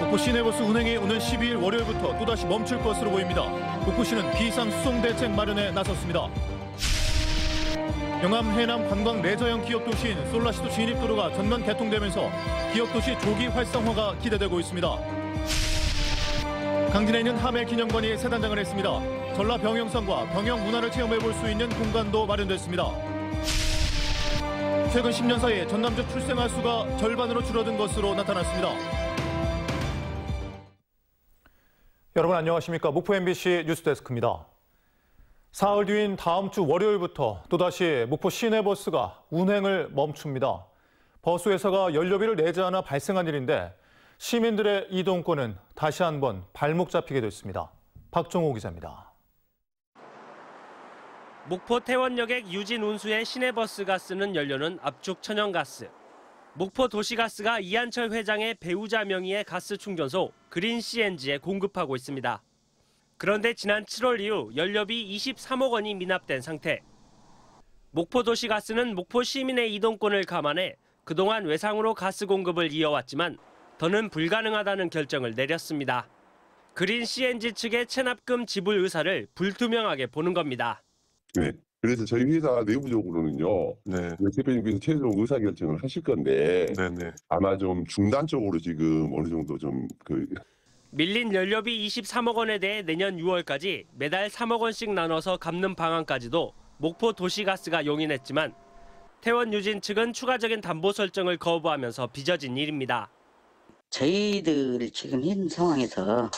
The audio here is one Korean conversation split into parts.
목포 시내버스 운행이 오는 12일 월요일부터 또다시 멈출 것으로 보입니다. 목포시는 비상수송대책 마련에 나섰습니다. 영암 해남 관광 레저형 기업도시인 솔라시도 진입도로가 전면 개통되면서 기업도시 조기 활성화가 기대되고 있습니다. 강진에 있는 하멜기념관이 새 단장을 했습니다. 전라 병영상과 병영 문화를 체험해볼 수 있는 공간도 마련됐습니다. 최근 10년 사이에 전남적 출생아 수가 절반으로 줄어든 것으로 나타났습니다. 여러분 안녕하십니까? 목포 MBC 뉴스데스크입니다. 사흘 뒤인 다음 주 월요일부터 또다시 목포 시내버스가 운행을 멈춥니다. 버스 회사가 연료비를 내지 않아 발생한 일인데 시민들의 이동권은 다시 한번 발목 잡히게 됐습니다. 박종호 기자입니다. 목포 태원역액 유진 운수의 시내버스가 쓰는 연료는 압축 천연가스. 목포 도시가스가 이한철 회장의 배우자 명의의 가스 충전소 그린 CNG에 공급하고 있습니다. 그런데 지난 7월 이후 연료비 23억 원이 미납된 상태. 목포 도시가스는 목포 시민의 이동권을 감안해 그동안 외상으로 가스 공급을 이어왔지만 더는 불가능하다는 결정을 내렸습니다. 그린 CNG 측의 체납금 지불 의사를 불투명하게 보는 겁니다. 네. 그래서 저희 회사 내부적으로는요. 대표님께서 최종 의사결정을 하실 건데 아마 좀 중단적으로 지금 어느 정도 좀 밀린 연료비 23억 원에 대해 내년 6월까지 매달 3억 원씩 나눠서 갚는 방안까지도 목포 도시가스가 용인했지만 태원 유진 측은 추가적인 담보 설정을 거부하면서 빚어진 일입니다. 저희들 지금 현 상황에서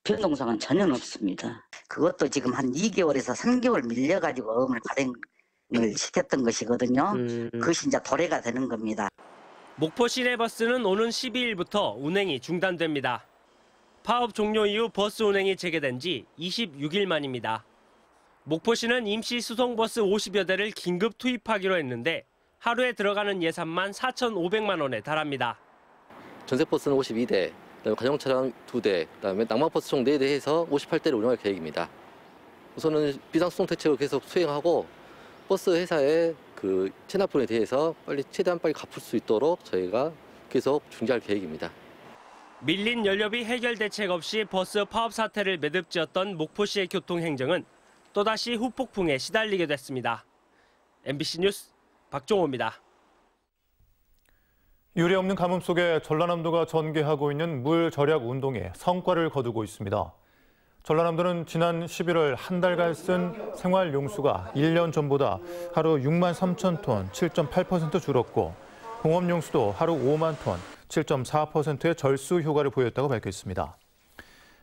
변동사항은 전혀 없습니다. 그것도 지금 한 2개월에서 3개월 밀려가지고 어음을 발행을 시켰던 것이거든요. 그것이 이제 도래가 되는 겁니다. 목포 시내버스는 오는 12일부터 운행이 중단됩니다. 파업 종료 이후 버스 운행이 재개된 지 26일 만입니다. 목포시는 임시 수송버스 50여 대를 긴급 투입하기로 했는데 하루에 들어가는 예산만 4,500만 원에 달합니다. 전세버스는 52대, 그다음에 가정차량 2대, 그다음에 낭만버스 총 4대 해서 58대를 운영할 계획입니다. 우선은 비상수송 대책을 계속 수행하고 버스 회사의 체납분에 대해서 최대한 빨리 갚을 수 있도록 저희가 계속 중재할 계획입니다. 밀린 연료비 해결 대책 없이 버스 파업 사태를 매듭지었던 목포시의 교통행정은 또다시 후폭풍에 시달리게 됐습니다. MBC 뉴스 박종호입니다. 유례없는 가뭄 속에 전라남도가 전개하고 있는 물 절약 운동에 성과를 거두고 있습니다. 전라남도는 지난 11월 한 달간 쓴 생활용수가 1년 전보다 하루 6만 3천 톤, 7.8% 줄었고 공업용수도 하루 5만 톤, 7.4%의 절수 효과를 보였다고 밝혔습니다.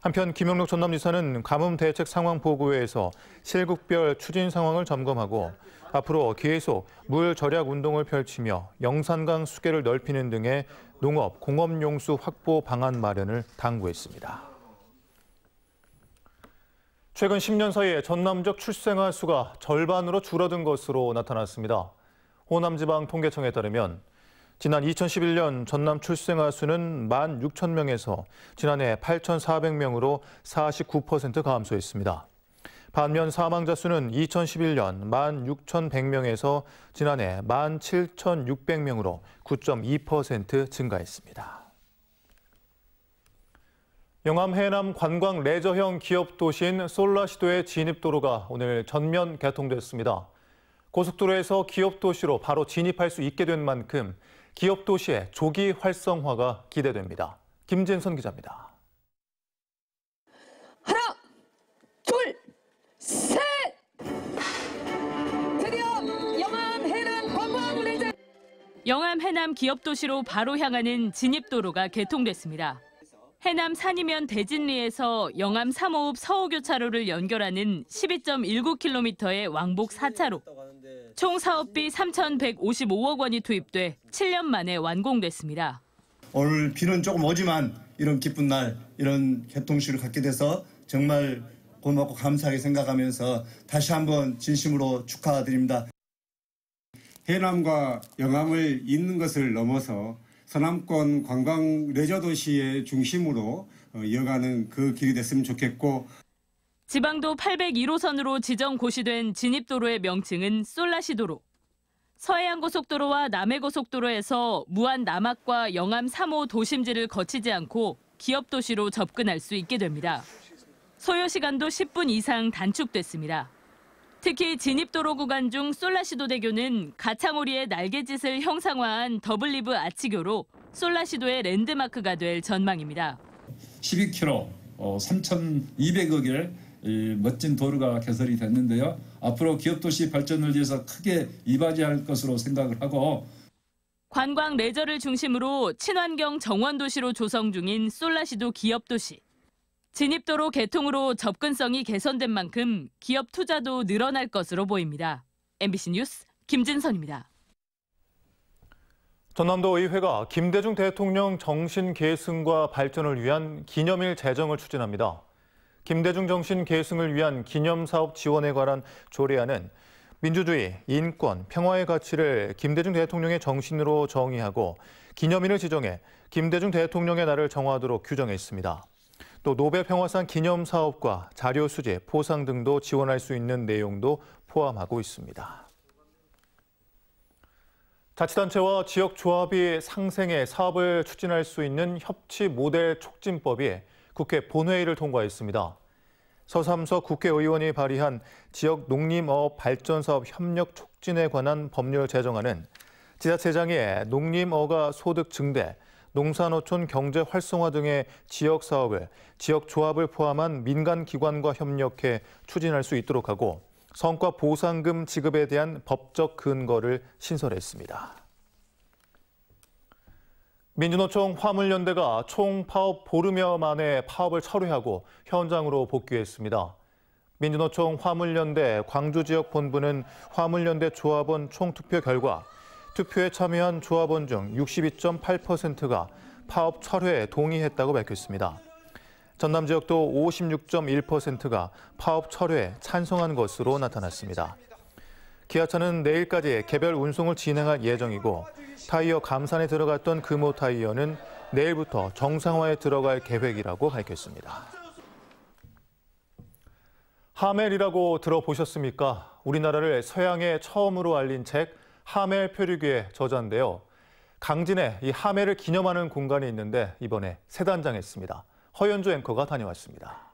한편 김영록 전남지사는 가뭄 대책 상황 보고회에서 실국별 추진 상황을 점검하고 앞으로 계속 물 절약 운동을 펼치며 영산강 수계를 넓히는 등의 농업, 공업용수 확보 방안 마련을 당부했습니다. 최근 10년 사이에 전남적 출생아 수가 절반으로 줄어든 것으로 나타났습니다. 호남지방통계청에 따르면 지난 2011년 전남 출생아 수는 16,000명에서 지난해 8,400명으로 49% 감소했습니다. 반면 사망자 수는 2011년 16,100명에서 지난해 17,600명으로 9.2% 증가했습니다. 영암 해남 관광 레저형 기업 도시인 솔라시도의 진입도로가 오늘 전면 개통됐습니다. 고속도로에서 기업 도시로 바로 진입할 수 있게 된 만큼 기업 도시의 조기 활성화가 기대됩니다. 김진선 기자입니다. 하나, 둘, 셋! 드디어 영암 해남 관광 레저 영암 해남 기업 도시로 바로 향하는 진입도로가 개통됐습니다. 해남 산이면 대진리에서 영암 3호읍 서호교차로를 연결하는 12.19km의 왕복 4차로. 총 사업비 3,155억 원이 투입돼 7년 만에 완공됐습니다. 오늘 비는 조금 오지만 이런 기쁜 날, 이런 개통식을 갖게 돼서 정말 고맙고 감사하게 생각하면서 다시 한번 진심으로 축하드립니다. 해남과 영암을 잇는 것을 넘어서 서남권 관광 레저 도시의 중심으로 이어가는 그 길이 됐으면 좋겠고 지방도 801호선으로 지정 고시된 진입도로의 명칭은 솔라시도로. 서해안고속도로와 남해고속도로에서 무안 남학과 영암 3호 도심지를 거치지 않고 기업도시로 접근할 수 있게 됩니다. 소요 시간도 10분 이상 단축됐습니다. 특히 진입도로 구간 중 솔라시도대교는 가창오리의 날갯짓을 형상화한 더블리브 아치교로 솔라시도의 랜드마크가 될 전망입니다. 12km, 3,200억의 멋진 도로가 개설이 됐는데요. 앞으로 기업도시 발전을 위해서 크게 이바지할 것으로 생각을 하고 관광 레저를 중심으로 친환경 정원도시로 조성 중인 솔라시도 기업도시. 진입도로 개통으로 접근성이 개선된 만큼 기업 투자도 늘어날 것으로 보입니다. MBC 뉴스 김진선입니다. 전남도 의회가 김대중 대통령 정신 계승과 발전을 위한 기념일 제정을 추진합니다. 김대중 정신 계승을 위한 기념사업 지원에 관한 조례안은 민주주의, 인권, 평화의 가치를 김대중 대통령의 정신으로 정의하고 기념일을 지정해 김대중 대통령의 날을 정하도록 규정해 있습니다. 또 노벨 평화상 기념사업과 자료 수집, 포상 등도 지원할 수 있는 내용도 포함하고 있습니다. 자치단체와 지역조합이 상생해 사업을 추진할 수 있는 협치 모델 촉진법이 국회 본회의를 통과했습니다. 서삼석 국회의원이 발의한 지역 농림어업 발전사업 협력 촉진에 관한 법률 제정안은 지자체장이 농림어가 소득 증대, 농산어촌 경제 활성화 등의 지역 사업을 지역조합을 포함한 민간기관과 협력해 추진할 수 있도록 하고 성과 보상금 지급에 대한 법적 근거를 신설했습니다. 민주노총 화물연대가 총 파업 보름여 만에 파업을 철회하고 현장으로 복귀했습니다. 민주노총 화물연대 광주지역 본부는 화물연대 조합원 총투표 결과 투표에 참여한 조합원 중 62.8%가 파업 철회에 동의했다고 밝혔습니다. 전남 지역도 56.1%가 파업 철회에 찬성한 것으로 나타났습니다. 기아차는 내일까지 개별 운송을 진행할 예정이고 타이어 감산에 들어갔던 금호 타이어는 내일부터 정상화에 들어갈 계획이라고 밝혔습니다. 하멜이라고 들어보셨습니까? 우리나라를 서양에 처음으로 알린 책 하멜 표류기의 저자인데요. 강진에 이 하멜을 기념하는 공간이 있는데 이번에 새 단장했습니다. 허연주 앵커가 다녀왔습니다.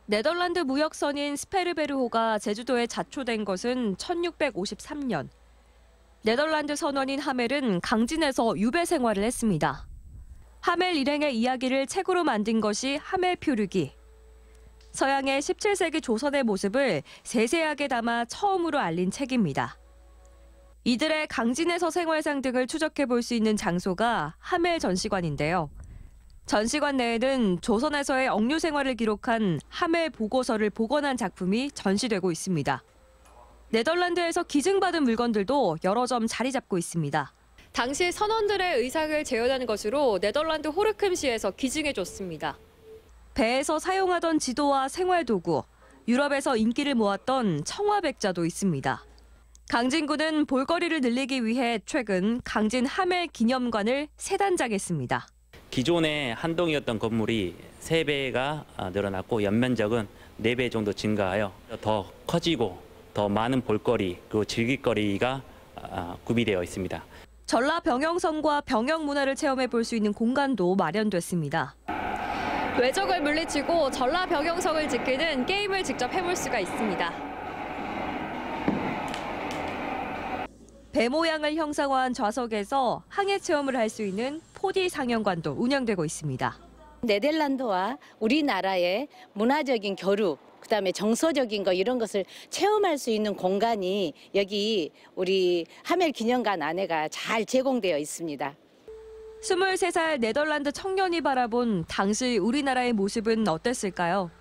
네덜란드 무역선인 스페르베르호가 제주도에 자초된 것은 1653년. 네덜란드 선원인 하멜은 강진에서 유배 생활을 했습니다. 하멜 일행의 이야기를 책으로 만든 것이 하멜 표류기. 서양의 17세기 조선의 모습을 세세하게 담아 처음으로 알린 책입니다. 이들의 강진에서 생활상 등을 추적해 볼 수 있는 장소가 하멜 전시관인데요. 전시관 내에는 조선에서의 억류 생활을 기록한 하멜 보고서를 복원한 작품이 전시되고 있습니다. 네덜란드에서 기증받은 물건들도 여러 점 자리 잡고 있습니다. 당시 선원들의 의상을 재현한 것으로 네덜란드 호르큼시에서 기증해줬습니다. 배에서 사용하던 지도와 생활도구, 유럽에서 인기를 모았던 청화백자도 있습니다. 강진구는 볼거리를 늘리기 위해 최근 강진 하멜 기념관을 새 단장했습니다. 기존의 한 동이었던 건물이 3배가 늘어났고 연면적은 4배 정도 증가하여 더 커지고 더 많은 볼거리 그리고 즐길거리가 구비되어 있습니다. 전라 병영성과 병영 문화를 체험해 볼 수 있는 공간도 마련됐습니다. 외적을 물리치고 전라 병영성을 지키는 게임을 직접 해볼 수가 있습니다. 배 모양을 형상화한 좌석에서 항해 체험을 할 수 있는 4D 상영관도 운영되고 있습니다. 네덜란드와 우리나라의 문화적인 교류, 그다음에 정서적인 거 이런 것을 체험할 수 있는 공간이 여기 우리 하멜 기념관 안에가 잘 제공되어 있습니다. 23살 네덜란드 청년이 바라본 당시 우리나라의 모습은 어땠을까요?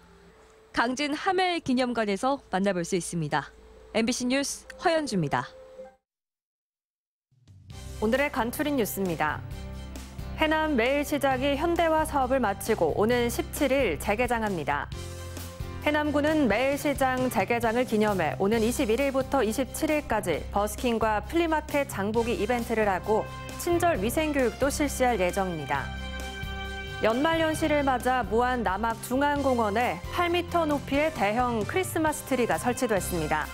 강진 하멜 기념관에서 만나볼 수 있습니다. MBC 뉴스 허연주입니다. 오늘의 간추린 뉴스입니다. 해남 매일시장이 현대화 사업을 마치고 오는 17일 재개장합니다. 해남군은 매일시장 재개장을 기념해 오는 21일부터 27일까지 버스킹과 플리마켓 장보기 이벤트를 하고 친절 위생교육도 실시할 예정입니다. 연말연시를 맞아 무안 남학 중앙공원에 8m 높이의 대형 크리스마스 트리가 설치됐습니다.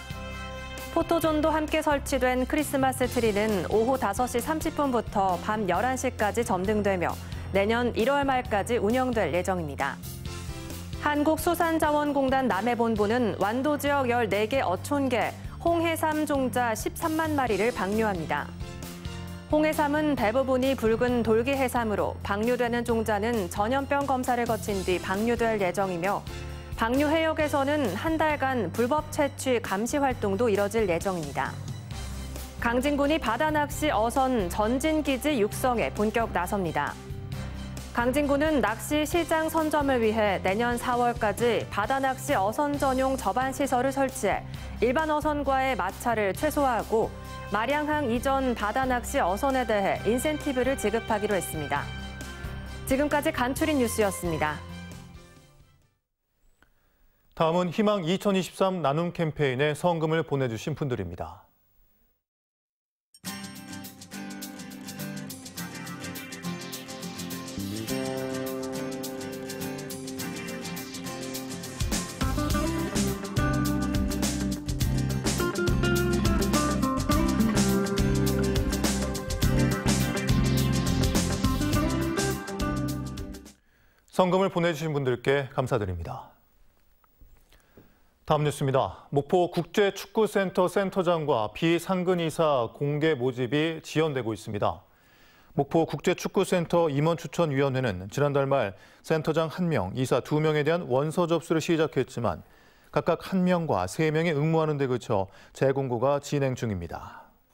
포토존도 함께 설치된 크리스마스 트리는 오후 5시 30분부터 밤 11시까지 점등되며 내년 1월 말까지 운영될 예정입니다. 한국수산자원공단 남해본부는 완도 지역 14개 어촌계 홍해삼 종자 13만 마리를 방류합니다. 홍해삼은 대부분이 붉은 돌기 해삼으로 방류되는 종자는 전염병 검사를 거친 뒤 방류될 예정이며 방류 해역에서는 한 달간 불법 채취 감시 활동도 이뤄질 예정입니다. 강진군이 바다낚시 어선 전진기지 육성에 본격 나섭니다. 강진군은 낚시 시장 선점을 위해 내년 4월까지 바다낚시 어선 전용 접안 시설을 설치해 일반 어선과의 마찰을 최소화하고 마량항 이전 바다낚시 어선에 대해 인센티브를 지급하기로 했습니다. 지금까지 간추린 뉴스였습니다. 다음은 희망 2023 나눔 캠페인에 성금을 보내주신 분들입니다. 성금을 보내주신 분들께 감사드립니다. 다음 뉴스입니다. 목포 국제축구센터 센터장과 비상근이사 공개 모집이 지연되고 있습니다. 목포 국제축구센터 임원추천위원회는 지난달 말 센터장 1명, 이사 2명에 대한 원서 접수를 시작했지만 각각 1명과 3명이 응모하는 데 그쳐 재공고가 진행 중입니다.